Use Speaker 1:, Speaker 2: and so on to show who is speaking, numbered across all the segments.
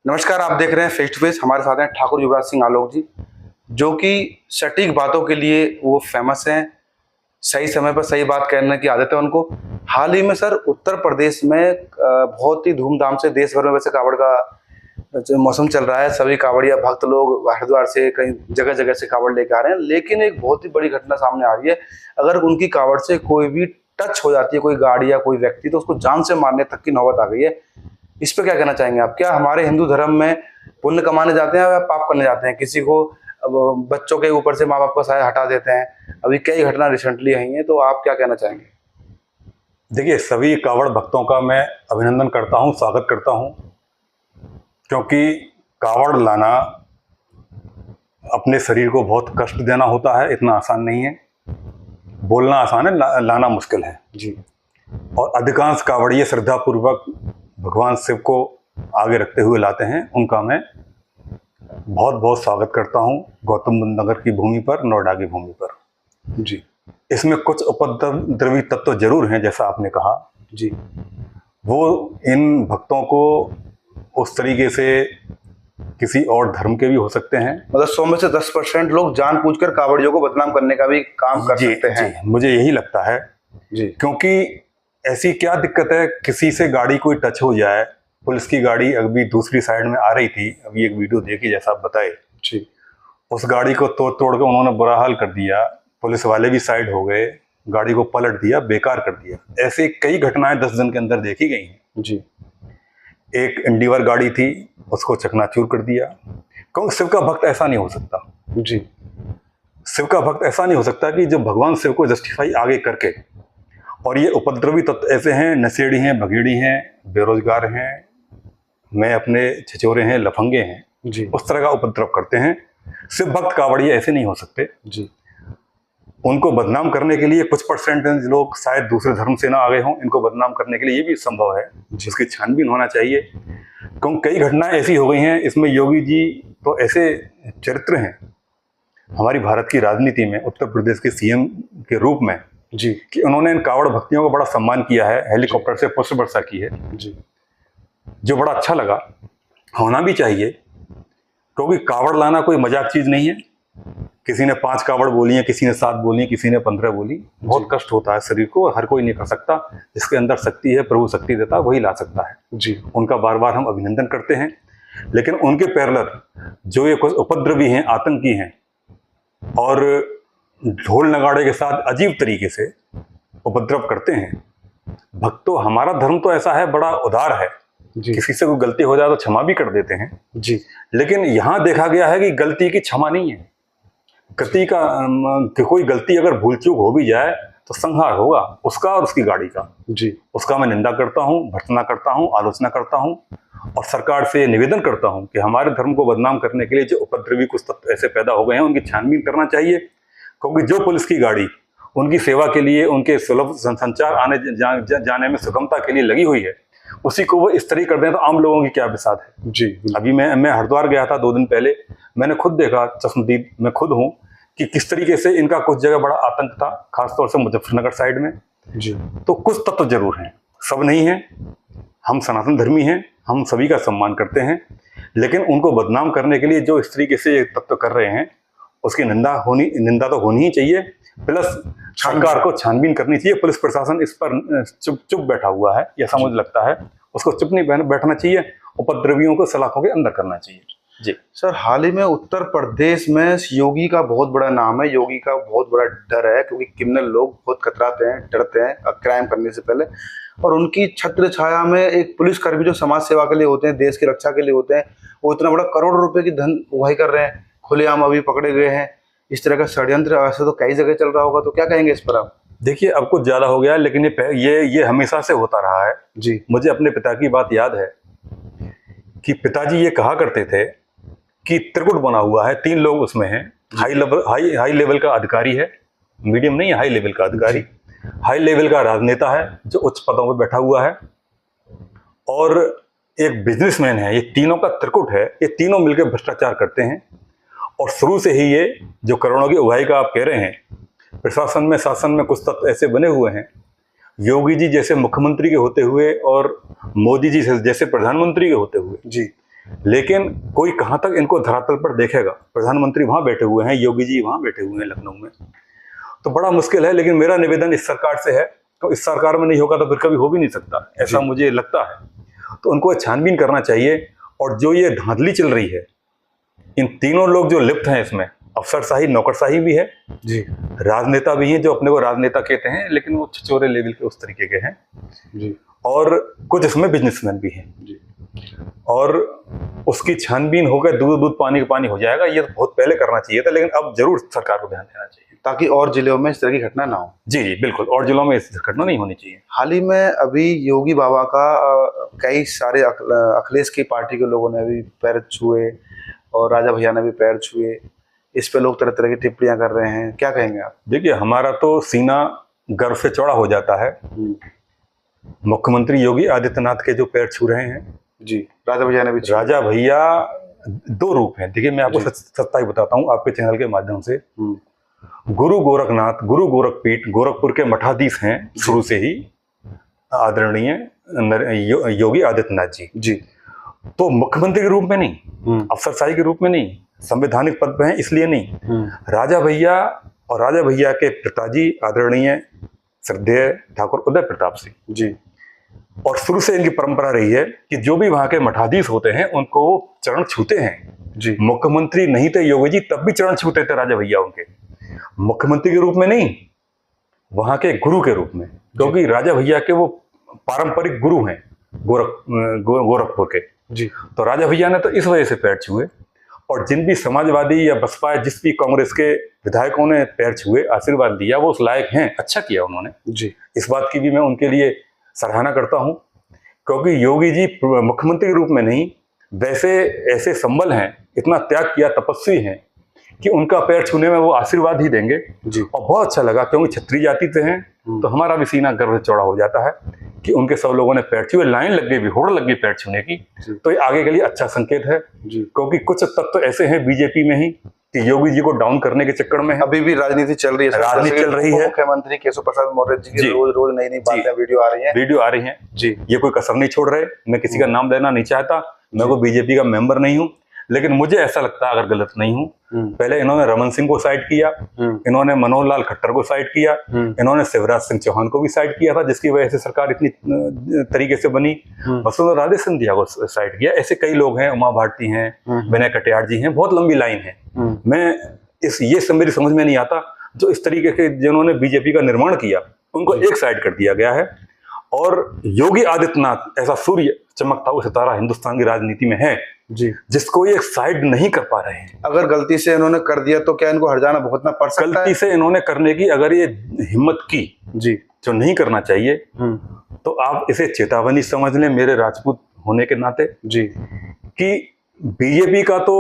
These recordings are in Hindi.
Speaker 1: नमस्कार, आप देख रहे हैं फेस टू फेस। हमारे साथ हैं ठाकुर युवराज सिंह आलोक जी, जो कि सटीक बातों के लिए वो फेमस हैं। सही समय पर सही बात कहने की आदत है उनको। हाल ही में सर उत्तर प्रदेश में बहुत ही धूमधाम से देश भर में वैसे कावड़ का जो मौसम चल रहा है, सभी कावड़िया भक्त लोग हरिद्वार से कई जगह जगह से कावड़ लेके आ रहे हैं। लेकिन एक बहुत ही बड़ी घटना सामने आ रही है, अगर उनकी कावड़ से कोई भी टच हो जाती है, कोई गाड़ी या कोई व्यक्ति, तो उसको जान से मारने तक की नौबत आ गई है। इस पे क्या कहना चाहेंगे आप? क्या हमारे हिंदू धर्म में पुण्य कमाने जाते हैं या पाप करने जाते हैं? किसी को अब बच्चों के ऊपर से माँ बाप का साया हटा देते हैं, अभी कई घटना रिसेंटली आई हैं, तो आप क्या कहना चाहेंगे?
Speaker 2: देखिए, सभी कावड़ भक्तों का मैं अभिनंदन करता हूं, स्वागत करता हूं, क्योंकि कावड़ लाना अपने शरीर को बहुत कष्ट देना होता है। इतना आसान नहीं है। बोलना आसान है, लाना मुश्किल है
Speaker 1: जी।
Speaker 2: और अधिकांश कावड़िए श्रद्धापूर्वक भगवान शिव को आगे रखते हुए लाते हैं। उनका मैं बहुत बहुत स्वागत करता हूं गौतम बुद्ध नगर की भूमि पर, नोएडा की भूमि पर।
Speaker 1: जी।
Speaker 2: इसमें कुछ उपद्रवी तत्व जरूर हैं, जैसा आपने कहा।
Speaker 1: जी।
Speaker 2: वो इन भक्तों को उस तरीके से किसी और धर्म के भी हो सकते हैं।
Speaker 1: मतलब 100 में से 10% लोग जानबूझकर कावड़ियों को बदनाम करने का भी काम कर सकते हैं।
Speaker 2: जी, मुझे यही लगता है।
Speaker 1: जी।
Speaker 2: क्योंकि ऐसी क्या दिक्कत है, किसी से गाड़ी कोई टच हो जाए। पुलिस की गाड़ी अभी दूसरी साइड में आ रही थी, अभी एक वीडियो देखी जैसा आप बताए।
Speaker 1: जी।
Speaker 2: उस गाड़ी को तोड़ तोड़ के उन्होंने बुरा हाल कर दिया। पुलिस वाले भी साइड हो गए, गाड़ी को पलट दिया, बेकार कर दिया। ऐसे कई घटनाएं 10 दिन के अंदर देखी गई हैं।
Speaker 1: जी।
Speaker 2: एक इंडिवर गाड़ी थी, उसको चकनाचूर कर दिया। क्योंकि शिव का भक्त ऐसा नहीं हो सकता।
Speaker 1: जी।
Speaker 2: शिव का भक्त ऐसा नहीं हो सकता कि जो भगवान शिव को जस्टिफाई आगे करके। और ये उपद्रवी तत्व ऐसे हैं, नशेड़ी हैं, भगेड़ी हैं, बेरोजगार हैं, मैं अपने छिछोरे हैं, लफंगे हैं,
Speaker 1: जी।
Speaker 2: उस तरह का उपद्रव करते हैं। शिव भक्त कावड़िए ऐसे नहीं हो सकते।
Speaker 1: जी।
Speaker 2: उनको बदनाम करने के लिए कुछ परसेंटेज लोग शायद दूसरे धर्म से ना आ गए हों। इनको बदनाम करने के लिए ये भी संभव है, जिसकी छानबीन होना चाहिए। क्योंकि कई घटनाएं ऐसी हो गई हैं। इसमें योगी जी तो ऐसे चरित्र हैं हमारी भारत की राजनीति में, उत्तर प्रदेश के सीएम के रूप में,
Speaker 1: जी,
Speaker 2: कि उन्होंने इन कावड़ भक्तियों को बड़ा सम्मान किया है, हेलीकॉप्टर से पुष्प वर्षा की है।
Speaker 1: जी।
Speaker 2: जो बड़ा अच्छा लगा, होना भी चाहिए। क्योंकि कावड़ लाना कोई मजाक चीज नहीं है। किसी ने 5 कावड़ बोली है, किसी ने 7 बोली है, किसी ने 15 बोली। बहुत कष्ट होता है शरीर को, हर कोई नहीं कर सकता। जिसके अंदर शक्ति है, प्रभु शक्ति देता है, वही ला सकता है।
Speaker 1: जी।
Speaker 2: उनका बार बार हम अभिनंदन करते हैं। लेकिन उनके पैरेलल जो ये कुछ उपद्रवी हैं, आतंकी हैं और ढोल नगाड़े के साथ अजीब तरीके से उपद्रव करते हैं। भक्तों, हमारा धर्म तो ऐसा है, बड़ा उदार है।
Speaker 1: जी।
Speaker 2: किसी से कोई गलती हो जाए तो क्षमा भी कर देते हैं।
Speaker 1: जी।
Speaker 2: लेकिन यहां देखा गया है कि गलती की क्षमा नहीं है। कोई गलती अगर भूल चूक हो भी जाए तो संहार होगा उसका और उसकी गाड़ी का।
Speaker 1: जी।
Speaker 2: उसका मैं निंदा करता हूं, भर्त्सना करता हूं, आलोचना करता हूं और सरकार से निवेदन करता हूं कि हमारे धर्म को बदनाम करने के लिए जो उपद्रवी कुछ तत्व ऐसे पैदा हो गए हैं, उनकी छानबीन करना चाहिए। क्योंकि जो पुलिस की गाड़ी उनकी सेवा के लिए, उनके सुलभ संचार आने जाने में सुगमता के लिए लगी हुई है, उसी को वो इस तरह कर दें तो आम लोगों की क्या बिसात है।
Speaker 1: जी।
Speaker 2: अभी मैं हरिद्वार गया था 2 दिन पहले। मैंने खुद देखा, चश्मदीद मैं खुद हूँ, कि किस तरीके से इनका कुछ जगह बड़ा आतंक था, खासतौर से मुजफ्फरनगर साइड में।
Speaker 1: जी।
Speaker 2: तो कुछ तत्व जरूर हैं, सब नहीं हैं। हम सनातन धर्मी हैं, हम सभी का सम्मान करते हैं। लेकिन उनको बदनाम करने के लिए जो इस तरीके से तत्व कर रहे हैं, उसकी निंदा तो होनी ही चाहिए। प्लस सरकार को छानबीन करनी चाहिए। पुलिस प्रशासन इस पर चुप बैठा हुआ है, ऐसा मुझे लगता है। उसको चुप नहीं बैठना चाहिए, उपद्रवियों को सलाखों के अंदर करना चाहिए। जी
Speaker 1: सर, हाल ही में उत्तर प्रदेश में योगी का बहुत बड़ा नाम है, योगी का बहुत बड़ा डर है, क्योंकि क्रिमिनल लोग बहुत कतराते हैं, डरते हैं क्राइम करने से पहले। और उनकी छत्र छाया में एक पुलिसकर्मी जो समाज सेवा के लिए होते हैं, देश की रक्षा के लिए होते हैं, वो इतना बड़ा करोड़ों रुपए की धन उगाही कर रहे हैं, खुलेआम अभी पकड़े गए हैं। इस तरह का षड्यंत्र ऐसे तो कई जगह चल रहा होगा, तो क्या कहेंगे इस पर आप?
Speaker 2: देखिए, अब कुछ ज्यादा हो गया है, लेकिन ये हमेशा से होता रहा है।
Speaker 1: जी।
Speaker 2: मुझे अपने पिता की बात याद है कि पिताजी ये कहा करते थे कि त्रिकुट बना हुआ है, 3 लोग उसमें हैं। हाई लेवल का अधिकारी है, मीडियम नहीं है, हाई लेवल का अधिकारी। हाई लेवल का राजनेता है जो उच्च पदों पर बैठा हुआ है, और एक बिजनेसमैन है। ये तीनों का त्रिकुट है। ये तीनों मिलकर भ्रष्टाचार करते हैं। और शुरू से ही ये जो करोड़ों की उगाही का आप कह रहे हैं, प्रशासन में, शासन में कुछ तत्व ऐसे बने हुए हैं, योगी जी जैसे मुख्यमंत्री के होते हुए और मोदी जी जैसे प्रधानमंत्री के होते हुए,
Speaker 1: जी,
Speaker 2: लेकिन कोई कहाँ तक इनको धरातल पर देखेगा। प्रधानमंत्री वहां बैठे हुए हैं, योगी जी वहां बैठे हुए हैं लखनऊ में, तो बड़ा मुश्किल है। लेकिन मेरा निवेदन इस सरकार से है, तो इस सरकार में नहीं होगा तो फिर कभी हो भी नहीं सकता, ऐसा मुझे लगता है। तो उनको छानबीन करना चाहिए। और जो ये धांधली चल रही है, इन तीनों लोग जो लिप्त हैं इसमें, अफसरशाही नौकरशाही भी है
Speaker 1: जी,
Speaker 2: राजनेता भी हैं जो अपने को राजनेता कहते हैं, लेकिन वो छिछोरे लेवल के उस तरीके के हैं
Speaker 1: जी,
Speaker 2: और कुछ इसमें बिजनेसमैन भी हैं
Speaker 1: जी,
Speaker 2: और उसकी छानबीन होकर दूध दूध पानी का पानी हो जाएगा। ये तो बहुत पहले करना चाहिए था, लेकिन अब जरूर सरकार को ध्यान देना चाहिए
Speaker 1: ताकि और जिलों में इस तरह की घटना ना हो।
Speaker 2: जी जी बिल्कुल, और जिलों में इस घटना नहीं होनी चाहिए।
Speaker 1: हाल ही में अभी योगी बाबा का कई सारे अखिलेश की पार्टी के लोगों ने भी पैर छुए और राजा भैया ने भी पैर छुए। इस पे लोग तरह तरह की टिप्पणियां कर रहे हैं, क्या कहेंगे आप?
Speaker 2: देखिए, हमारा तो सीना गर्व से चौड़ा हो जाता है मुख्यमंत्री योगी आदित्यनाथ के जो पैर छू रहे हैं।
Speaker 1: जी, राजा भैया ने भी छुए।
Speaker 2: राजा भैया दो रूप हैं। देखिए, मैं आपको सच्चाई बताता हूँ आपके चैनल के माध्यम से। गुरु गोरखनाथ, गुरु गोरखपीठ, गोरखपुर के मठाधीश हैं शुरू से ही आदरणीय योगी आदित्यनाथ जी।
Speaker 1: जी,
Speaker 2: तो मुख्यमंत्री के रूप में नहीं, अफसरशाही के रूप में नहीं, संवैधानिक पद पे हैं इसलिए नहीं। राजा भैया और राजा भैया के पिताजी आदरणीय श्रद्धेय ठाकुर उदय प्रताप सिंह
Speaker 1: जी,
Speaker 2: और शुरू से इनकी परंपरा रही है कि जो भी वहां के मठाधीश होते हैं उनको वो चरण छूते हैं।
Speaker 1: जी,
Speaker 2: मुख्यमंत्री नहीं थे योगी जी, तब भी चरण छूते थे राजा भैया उनके, मुख्यमंत्री के रूप में नहीं, वहां के गुरु के रूप में, क्योंकि राजा भैया के वो पारंपरिक गुरु हैं गोरखपुर के।
Speaker 1: जी,
Speaker 2: तो राजा भैया ने तो इस वजह से पैर छुए। और जिन भी समाजवादी या बसपा जिस भी कांग्रेस के विधायकों ने पैर छुए, आशीर्वाद दिया, वो उस लायक हैं, अच्छा किया उन्होंने।
Speaker 1: जी,
Speaker 2: इस बात की भी मैं उनके लिए सराहना करता हूं, क्योंकि योगी जी मुख्यमंत्री के रूप में नहीं, वैसे ऐसे संबल हैं, इतना त्याग किया, तपस्वी हैं कि उनका पैर छूने में वो आशीर्वाद ही देंगे।
Speaker 1: जी,
Speaker 2: और बहुत अच्छा लगा, क्योंकि क्षत्रिय जाति से हैं तो हमारा भी सीना गर्व से चौड़ा हो जाता है कि उनके सब लोगों ने पैर छुए, लाइन लग गई भी, होड़ लग गई पैर छूने की। तो ये आगे के लिए अच्छा संकेत है, क्योंकि कुछ तत्व ऐसे हैं बीजेपी में ही कि योगी जी को डाउन करने के चक्कर में है।
Speaker 1: अभी भी राजनीति चल रही है,
Speaker 2: राजनीति चल रही है।
Speaker 1: मुख्यमंत्री केशव प्रसाद मौर्य जी की रोज रोज नई नई बातें वीडियो आ रही हैं
Speaker 2: जी। ये कोई कसर नहीं छोड़ रहे। मैं किसी का नाम लेना नहीं चाहता, मैं कोई बीजेपी का मेंबर नहीं हूँ, लेकिन मुझे ऐसा लगता है, अगर गलत नहीं हूँ, पहले इन्होंने रमन सिंह को साइड किया, इन्होंने मनोहर लाल खट्टर को साइड किया, इन्होंने शिवराज सिंह चौहान को भी साइड किया था, जिसकी वजह से सरकार इतनी तरीके से बनी। वसुंधरा राजे सिंधिया को साइड किया। ऐसे कई लोग हैं, उमा भारती हैं, विनय कटियार जी हैं, बहुत लंबी लाइन है। मैं ये मेरी समझ में नहीं आता, जो इस तरीके के जिन्होंने बीजेपी का निर्माण किया उनको एक साइड कर दिया गया है। और योगी आदित्यनाथ ऐसा सूर्य चमकता हुआ सितारा हिंदुस्तान की राजनीति में है जी, जिसको ये साइड नहीं कर पा रहे हैं।
Speaker 1: अगर गलती से इन्होंने कर दिया तो क्या इनको हर्जाना भुगतना पड़ सकता है?
Speaker 2: गलती से इन्होंने करने की अगर ये हिम्मत की
Speaker 1: जी,
Speaker 2: जो नहीं करना चाहिए, तो आप इसे चेतावनी समझ लें मेरे राजपूत होने के नाते जी, कि बीजेपी का तो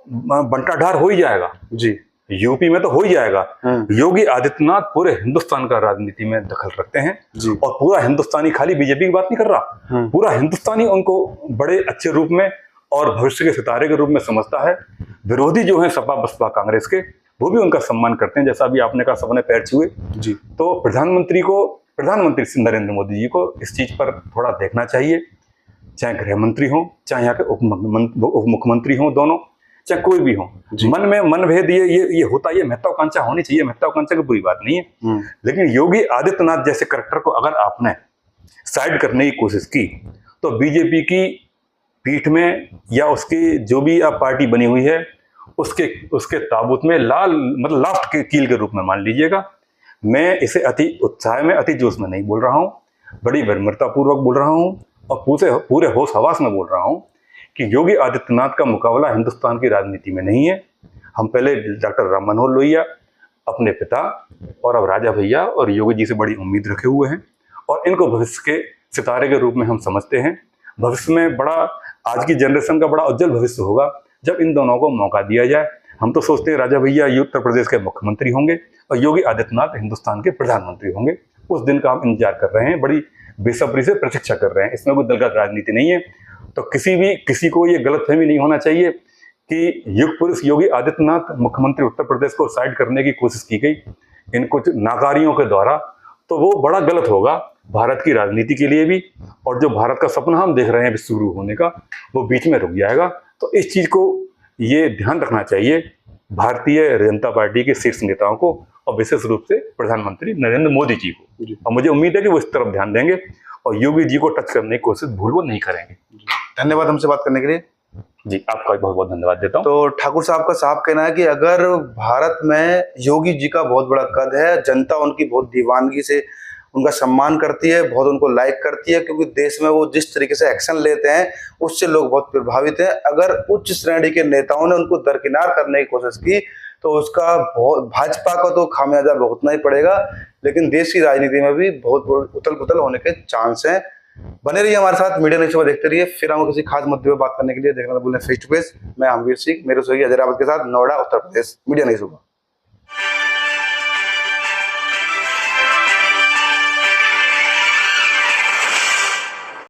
Speaker 2: बंटाढार हो ही जाएगा जी, यूपी में तो हो ही जाएगा। योगी आदित्यनाथ पूरे हिंदुस्तान का राजनीति में दखल रखते हैं जी। और पूरा हिंदुस्तानी, खाली बीजेपी की बात नहीं कर रहा, पूरा हिंदुस्तानी उनको बड़े अच्छे रूप में और भविष्य के सितारे के रूप में समझता है। विरोधी जो है सपा बसपा कांग्रेस के, वो भी उनका सम्मान करते हैं। जैसा भी आपने कहा सबने पैर छुए जी, तो प्रधानमंत्री नरेंद्र मोदी जी को इस चीज पर थोड़ा देखना चाहिए। चाहे गृह मंत्री हो, चाहे यहाँ के उप मुख्यमंत्री हो, दोनों, चाहे कोई भी हो, मन में मनभेद ये होता है, ये महत्वाकांक्षा होनी चाहिए। महत्वाकांक्षा की बुरी बात नहीं है, लेकिन योगी आदित्यनाथ जैसे करेक्टर को अगर आपने साइड करने की कोशिश की, तो बीजेपी की पीठ में या उसकी जो भी आप पार्टी बनी हुई है उसके ताबूत में मतलब लास्ट के कील के रूप में मान लीजिएगा। मैं इसे अति उत्साह में, अति जोश में नहीं बोल रहा हूँ, बड़ी विनम्रता पूर्वक बोल रहा हूँ और पूरे होश हवास में बोल रहा हूँ कि योगी आदित्यनाथ का मुकाबला हिंदुस्तान की राजनीति में नहीं है। हम पहले डॉक्टर राम मनोहर लोहिया, अपने पिता, और अब राजा भैया और योगी जी से बड़ी उम्मीद रखे हुए हैं और इनको भविष्य के सितारे के रूप में हम समझते हैं। भविष्य में आज की जनरेशन का बड़ा उज्जवल भविष्य होगा जब इन दोनों को मौका दिया जाए। हम तो सोचते हैं राजा भैया उत्तर प्रदेश के मुख्यमंत्री होंगे और योगी आदित्यनाथ हिंदुस्तान के प्रधानमंत्री होंगे। उस दिन का हम इंतजार कर रहे हैं, बड़ी बेसब्री से प्रतीक्षा कर रहे हैं। इसमें कोई दलगत राजनीति नहीं है। तो किसी को ये गलतफहमी नहीं होना चाहिए कि युग पुरुष योगी आदित्यनाथ मुख्यमंत्री उत्तर प्रदेश को साइड करने की कोशिश की गई इन कुछ नाकारियों के द्वारा, तो वो बड़ा गलत होगा। भारत की राजनीति के लिए भी, और जो भारत का सपना हम देख रहे हैं विश्व गुरु होने का, वो बीच में रुक जाएगा। तो इस चीज को ये ध्यान रखना चाहिए भारतीय जनता पार्टी के शीर्ष नेताओं को, और विशेष रूप से प्रधानमंत्री नरेंद्र मोदी जी को। और मुझे उम्मीद है कि वो इस तरफ ध्यान देंगे और योगी जी को टच करने की कोशिश भूल वो नहीं करेंगे।
Speaker 1: धन्यवाद हमसे बात करने के लिए।
Speaker 2: जी, आपका बहुत बहुत धन्यवाद देता हूँ।
Speaker 1: तो ठाकुर साहब का साफ कहना है कि अगर भारत में योगी जी का बहुत बड़ा कद है, जनता उनकी बहुत दीवानगी से उनका सम्मान करती है, बहुत उनको लाइक करती है, क्योंकि देश में वो जिस तरीके से एक्शन लेते हैं उससे लोग बहुत प्रभावित हैं। अगर उच्च श्रेणी के नेताओं ने उनको दरकिनार करने की कोशिश की तो उसका बहुत भाजपा को तो खामियाजा भुगतना ही पड़ेगा, लेकिन देश की राजनीति में भी बहुत उथल पुथल होने के चांस हैं। बने रहिए हमारे साथ, मीडिया न्यूज़ देखते रहिए। फिर हम किसी खास मुद्दे पर बात करने के लिए देखना भूलें फेस टू फेस। मैं अमवीर सिंह, मेरे सोई हैदराबाद के साथ, नोएडा, उत्तर प्रदेश, मीडिया न्यूज़।